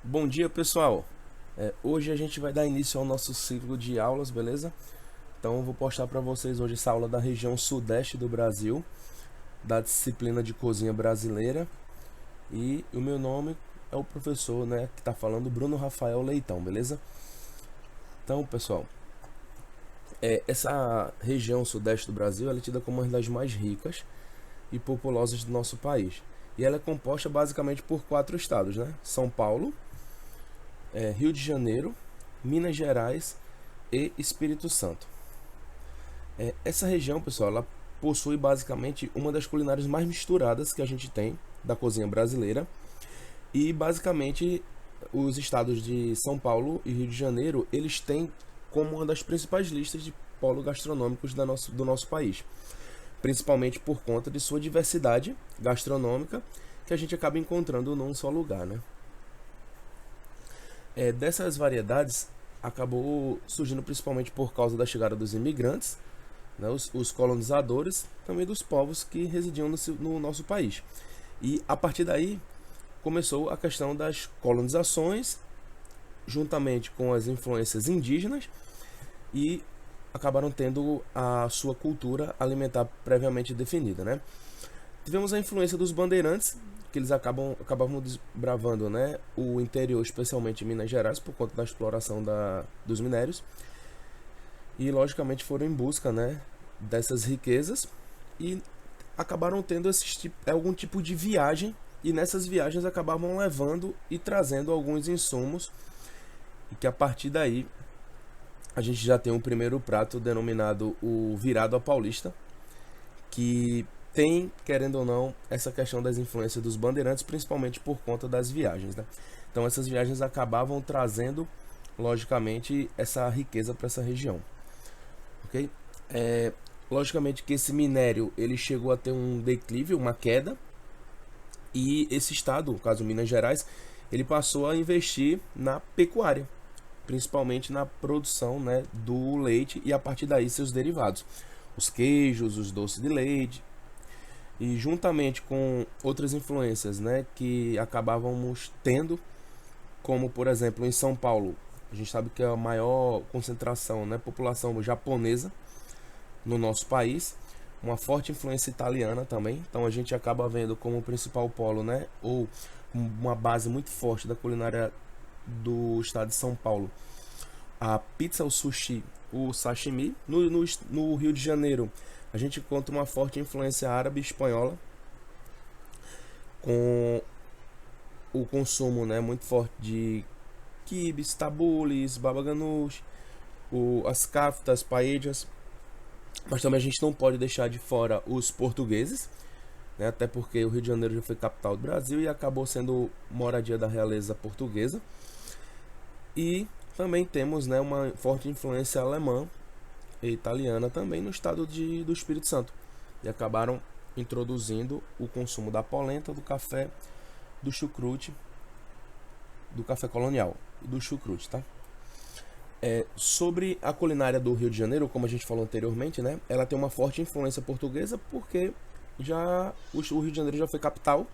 Bom dia, pessoal. Hoje a gente vai dar início ao nosso ciclo de aulas, beleza? Então eu vou postar para vocês hoje essa aula da região sudeste do Brasil, da disciplina de cozinha brasileira. E o meu nome é o professor, né, que está falando, Bruno Rafael Leitão, beleza? Então, pessoal, essa região sudeste do Brasil ela é tida como uma das mais ricas e populosas do nosso país. E ela é composta basicamente por 4 estados, né? São Paulo, Rio de Janeiro, Minas Gerais e Espírito Santo. Essa região, pessoal, ela possui basicamente uma das culinárias mais misturadas que a gente tem da cozinha brasileira. E basicamente os estados de São Paulo e Rio de Janeiro, eles têm como uma das principais listas de polos gastronômicos do nosso país, principalmente por conta de sua diversidade gastronômica que a gente acaba encontrando num só lugar, né? Dessas variedades acabou surgindo principalmente por causa da chegada dos imigrantes, né, os colonizadores, também dos povos que residiam no nosso país. E a partir daí começou a questão das colonizações, juntamente com as influências indígenas, e acabaram tendo a sua cultura alimentar previamente definida, né? Tivemos a influência dos bandeirantes, que eles acabavam desbravando, né, o interior, especialmente em Minas Gerais, por conta da exploração dos minérios. E logicamente foram em busca, né, dessas riquezas e acabaram tendo algum tipo de viagem, e nessas viagens acabavam levando e trazendo alguns insumos, e que a partir daí a gente já tem um primeiro prato denominado o virado à paulista, que tem, querendo ou não, essa questão das influências dos bandeirantes, principalmente por conta das viagens, né? Então essas viagens acabavam trazendo, logicamente, essa riqueza para essa região, ok? Logicamente que esse minério ele chegou a ter um declive, uma queda, e esse estado, no caso Minas Gerais, ele passou a investir na pecuária, principalmente na produção, né, do leite e a partir daí seus derivados, os queijos, os doces de leite, e juntamente com outras influências, né, que acabávamos tendo, como por exemplo em São Paulo, a gente sabe que é a maior concentração, né, população japonesa no nosso país, uma forte influência italiana também. Então a gente acaba vendo como principal polo, né, ou uma base muito forte da culinária do estado de São Paulo, a pizza, o sushi, o sashimi. No Rio de Janeiro a gente encontra uma forte influência árabe e espanhola, com o consumo, né, muito forte de quibes, tabules, baba ganoush, as kaftas, paellas. Mas também a gente não pode deixar de fora os portugueses, né, até porque o Rio de Janeiro já foi capital do Brasil e acabou sendo moradia da realeza portuguesa. E também temos, né, uma forte influência alemã e italiana também no estado do Espírito Santo, e acabaram introduzindo o consumo da polenta, do café, do chucrute, do café colonial e do chucrute, tá? Sobre a culinária do Rio de Janeiro, como a gente falou anteriormente, né, ela tem uma forte influência portuguesa, porque o Rio de Janeiro já foi capital,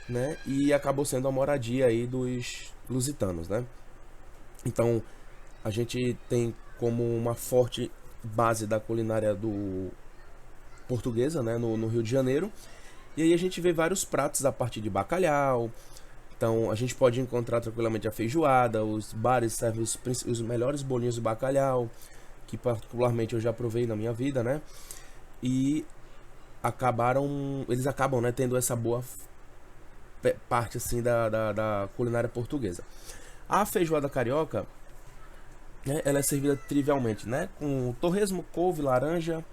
né, e acabou sendo a moradia aí dos lusitanos, né? Então a gente tem como uma forte base da culinária do portuguesa, né, no Rio de Janeiro. E aí a gente vê vários pratos a partir de bacalhau. Então a gente pode encontrar tranquilamente a feijoada, os bares servem os melhores bolinhos de bacalhau, que particularmente eu já provei na minha vida, né? E eles acabam, né, tendo essa boa parte assim da culinária portuguesa. A feijoada carioca, né, ela é servida trivialmente, né, com torresmo, couve, laranja,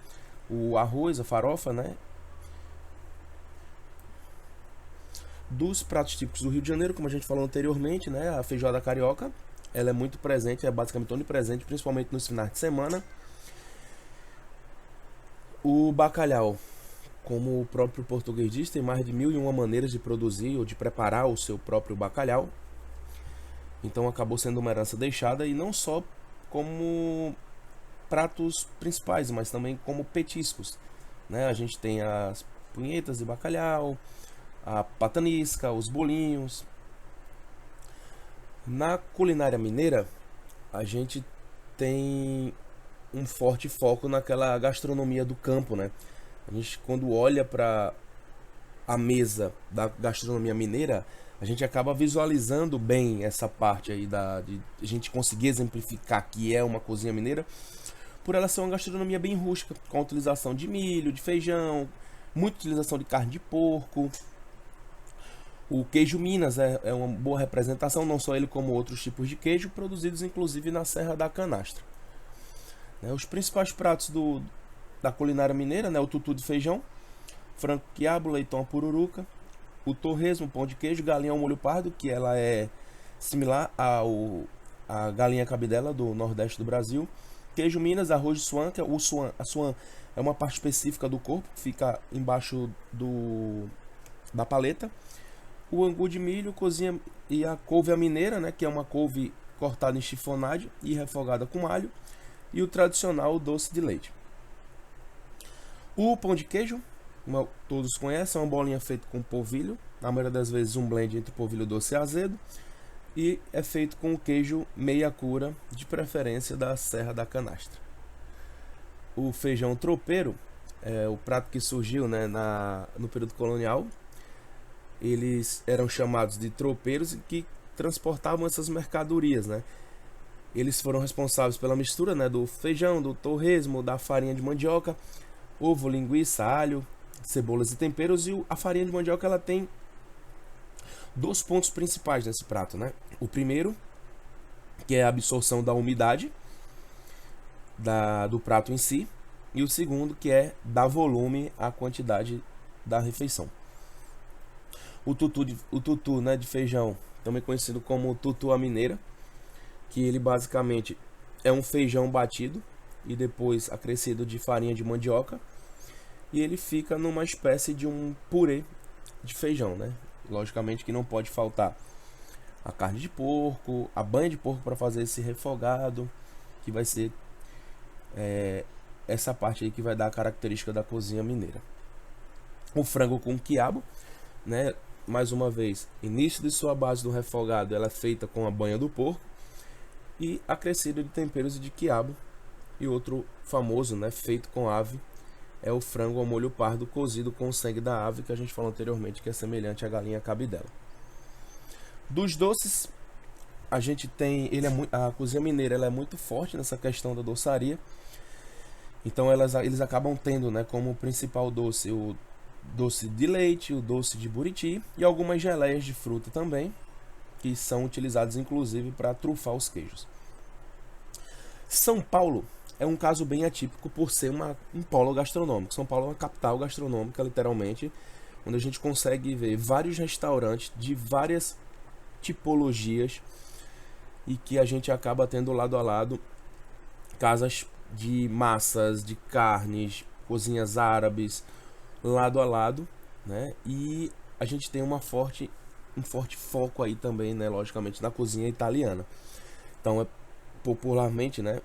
o arroz, a farofa, né? Dos pratos típicos do Rio de Janeiro, como a gente falou anteriormente, né, a feijoada carioca, ela é muito presente, é basicamente onipresente, principalmente nos finais de semana. O bacalhau, como o próprio português diz, tem mais de 1001 maneiras de produzir ou de preparar o seu próprio bacalhau. Então acabou sendo uma herança deixada, e não só como pratos principais, mas também como petiscos, né? A gente tem as punhetas de bacalhau, a patanisca, os bolinhos. Na culinária mineira, a gente tem um forte foco naquela gastronomia do campo, né? A gente, quando olha para a mesa da gastronomia mineira, a gente acaba visualizando bem essa parte aí de a gente conseguir exemplificar que é uma cozinha mineira, por ela ser uma gastronomia bem rústica, com a utilização de milho, de feijão, muita utilização de carne de porco. O queijo Minas é uma boa representação, não só ele como outros tipos de queijo, produzidos inclusive na Serra da Canastra. Né, os principais pratos da culinária mineira, né, o tutu de feijão, frango quiabo, leitão à pururuca, o torresmo, pão de queijo, galinha ao molho pardo, que ela é similar à galinha cabidela do nordeste do Brasil, queijo Minas, arroz de suã, que é a suã é uma parte específica do corpo, que fica embaixo da paleta, o angu de milho, cozinha e a couve à mineira, né, que é uma couve cortada em chiffonade e refogada com alho, e o tradicional doce de leite. O pão de queijo, como todos conhecem, é uma bolinha feita com polvilho, na maioria das vezes um blend entre polvilho doce e azedo, e é feito com o queijo meia cura, de preferência da Serra da Canastra. O feijão tropeiro é o prato que surgiu, né, no período colonial. Eles eram chamados de tropeiros e que transportavam essas mercadorias, né? Eles foram responsáveis pela mistura, né, do feijão, do torresmo, da farinha de mandioca, ovo, linguiça, alho, cebolas e temperos. E a farinha de mandioca ela tem dois pontos principais nesse prato, né? O primeiro, que é a absorção da umidade do prato em si, e o segundo, que é dar volume à quantidade da refeição. O tutu, né, de feijão, também conhecido como tutu à mineira, que ele basicamente é um feijão batido e depois acrescido de farinha de mandioca, e ele fica numa espécie de um purê de feijão, né? Logicamente que não pode faltar a carne de porco, a banha de porco para fazer esse refogado, que vai ser essa parte aí que vai dar a característica da cozinha mineira. O frango com quiabo, né? Mais uma vez, início de sua base do refogado, ela é feita com a banha do porco e acrescido de temperos e de quiabo. E outro famoso, né, feito com ave, é o frango ao molho pardo cozido com o sangue da ave, que a gente falou anteriormente, que é semelhante à galinha cabidela. Dos doces, a gente tem, a cozinha mineira ela é muito forte nessa questão da doçaria. Então eles acabam tendo, né, como principal doce o doce de leite, o doce de buriti e algumas geleias de fruta também, que são utilizadas inclusive para trufar os queijos. São Paulo é um caso bem atípico por ser um polo gastronômico. São Paulo é uma capital gastronômica, literalmente, onde a gente consegue ver vários restaurantes de várias tipologias e que a gente acaba tendo lado a lado casas de massas, de carnes, cozinhas árabes, lado a lado, né? E a gente tem um forte foco aí também, né, logicamente, na cozinha italiana. Então, popularmente, né,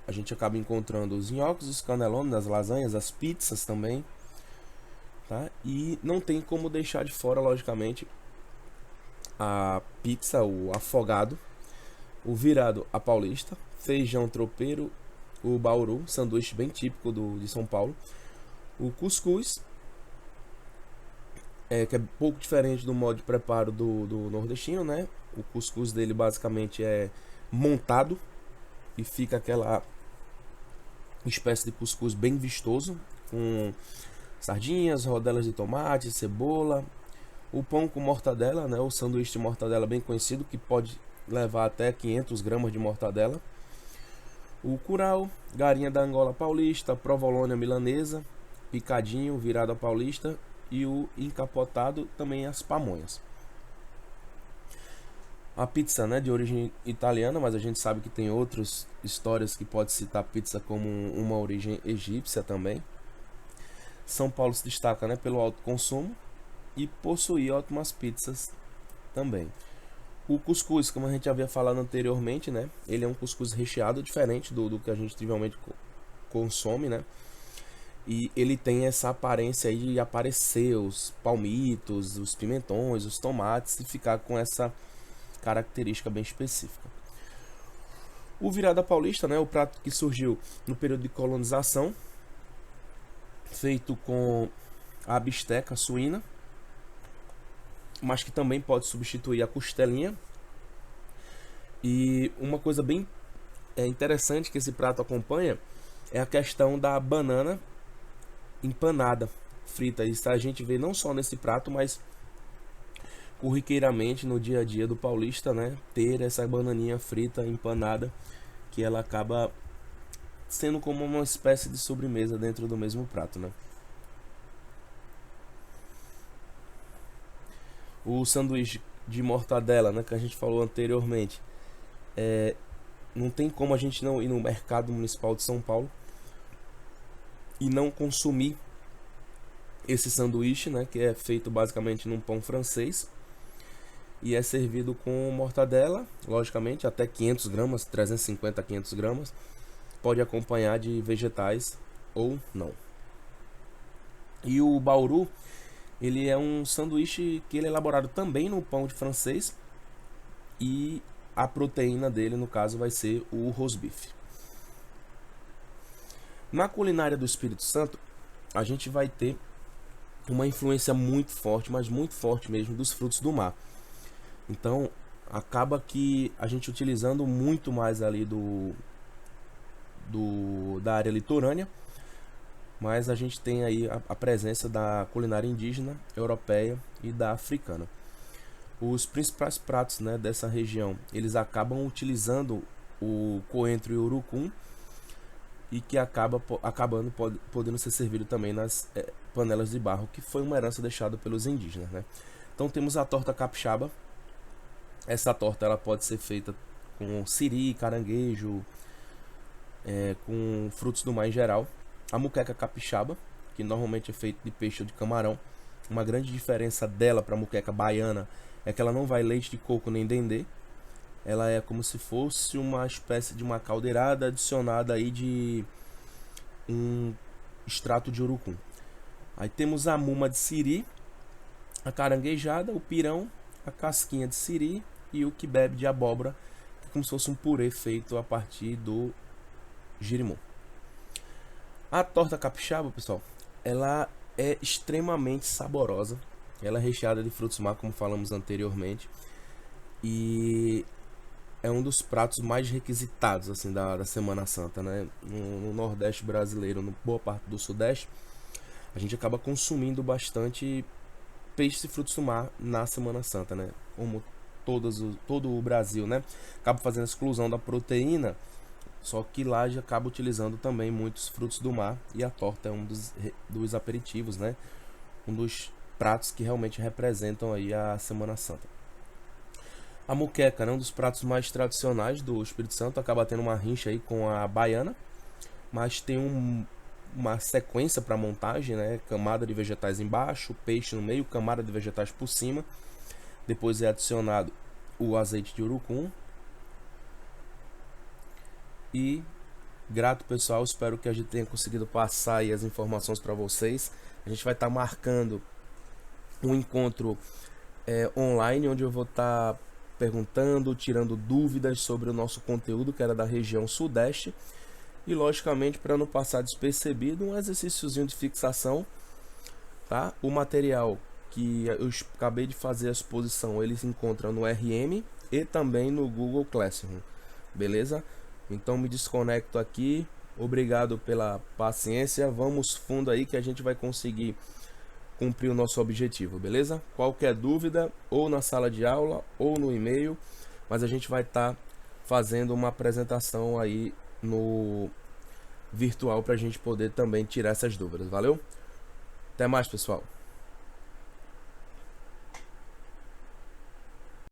a gente acaba encontrando os nhoques, os cannelloni, as lasanhas, as pizzas também, tá? E não tem como deixar de fora, logicamente, a pizza, o afogado, o virado à paulista, feijão tropeiro, o bauru, sanduíche bem típico de São Paulo, o cuscuz, que é pouco diferente do modo de preparo do nordestino, né? O cuscuz dele basicamente é montado e fica aquela espécie de cuscuz bem vistoso, com sardinhas, rodelas de tomate, cebola, o pão com mortadela, né? O sanduíche de mortadela bem conhecido, que pode levar até 500 gramas de mortadela, o curau, galinha da Angola paulista, provolone milanesa, picadinho, virado à paulista, e o encapotado, também as pamonhas. A pizza, né, de origem italiana, mas a gente sabe que tem outras histórias que pode citar a pizza como uma origem egípcia também. São Paulo se destaca, né, pelo alto consumo e possuir ótimas pizzas também. O cuscuz, como a gente havia falado anteriormente, né, ele é um cuscuz recheado, diferente do que a gente trivialmente consome, né? E ele tem essa aparência aí de aparecer os palmitos, os pimentões, os tomates e ficar com essa característica bem específica. O virada paulista, né, o prato que surgiu no período de colonização, feito com a bisteca suína, mas que também pode substituir a costelinha. E uma coisa bem interessante que esse prato acompanha é a questão da banana empanada, frita. Isso a gente vê não só nesse prato, mas corriqueiramente no dia a dia do paulista, né, ter essa bananinha frita empanada, que ela acaba sendo como uma espécie de sobremesa dentro do mesmo prato, né? O sanduíche de mortadela, né, que a gente falou anteriormente, não tem como a gente não ir no mercado municipal de São Paulo e não consumir esse sanduíche, né, que é feito basicamente num pão francês e é servido com mortadela, logicamente até 500 gramas, 350 a 500 gramas, pode acompanhar de vegetais ou não. E o bauru, ele é um sanduíche que ele é elaborado também no pão de francês e a proteína dele, no caso, vai ser o rosbife. Na culinária do Espírito Santo, a gente vai ter uma influência muito forte, mas muito forte mesmo, dos frutos do mar. Então, acaba que a gente utilizando muito mais ali da área litorânea, mas a gente tem aí a presença da culinária indígena, europeia e da africana. Os principais pratos, né, dessa região, eles acabam utilizando o coentro e o urucum, e que podendo ser servido também nas panelas de barro, que foi uma herança deixada pelos indígenas, né? Então temos a torta capixaba. Essa torta ela pode ser feita com siri, caranguejo, com frutos do mar em geral. A muqueca capixaba, que normalmente é feita de peixe ou de camarão. Uma grande diferença dela para a muqueca baiana é que ela não vai leite de coco nem dendê. Ela é como se fosse uma espécie de uma caldeirada adicionada aí de um extrato de urucum. Aí temos a muma de siri, a caranguejada, o pirão, a casquinha de siri e o quibe de abóbora, que é como se fosse um purê feito a partir do girimum. A torta capixaba, pessoal, ela é extremamente saborosa. Ela é recheada de frutos do mar, como falamos anteriormente, e é um dos pratos mais requisitados assim da Semana Santa, né? No Nordeste brasileiro, no boa parte do Sudeste, a gente acaba consumindo bastante peixes e frutos do mar na Semana Santa, né? Como todo o Brasil, né? Acaba fazendo a exclusão da proteína, só que lá já acaba utilizando também muitos frutos do mar, e a torta é um dos aperitivos, né? Um dos pratos que realmente representam aí a Semana Santa. A muqueca, né, um dos pratos mais tradicionais do Espírito Santo, acaba tendo uma rincha aí com a baiana, mas tem uma sequência para montagem, né? Camada de vegetais embaixo, peixe no meio, camada de vegetais por cima. Depois é adicionado o azeite de urucum. E grato, pessoal, espero que a gente tenha conseguido passar aí as informações para vocês. A gente vai estar marcando um encontro online, onde eu vou estar perguntando, tirando dúvidas sobre o nosso conteúdo, que era da região Sudeste. E logicamente, para não passar despercebido, um exercíciozinho de fixação, tá? O material que eu acabei de fazer a exposição, ele se encontra no RM e também no Google Classroom, beleza? Então me desconecto aqui, obrigado pela paciência, vamos fundo aí que a gente vai conseguir cumprir o nosso objetivo, beleza? Qualquer dúvida, ou na sala de aula ou no e-mail, mas a gente vai estar fazendo uma apresentação aí no virtual para a gente poder também tirar essas dúvidas, valeu? Até mais, pessoal!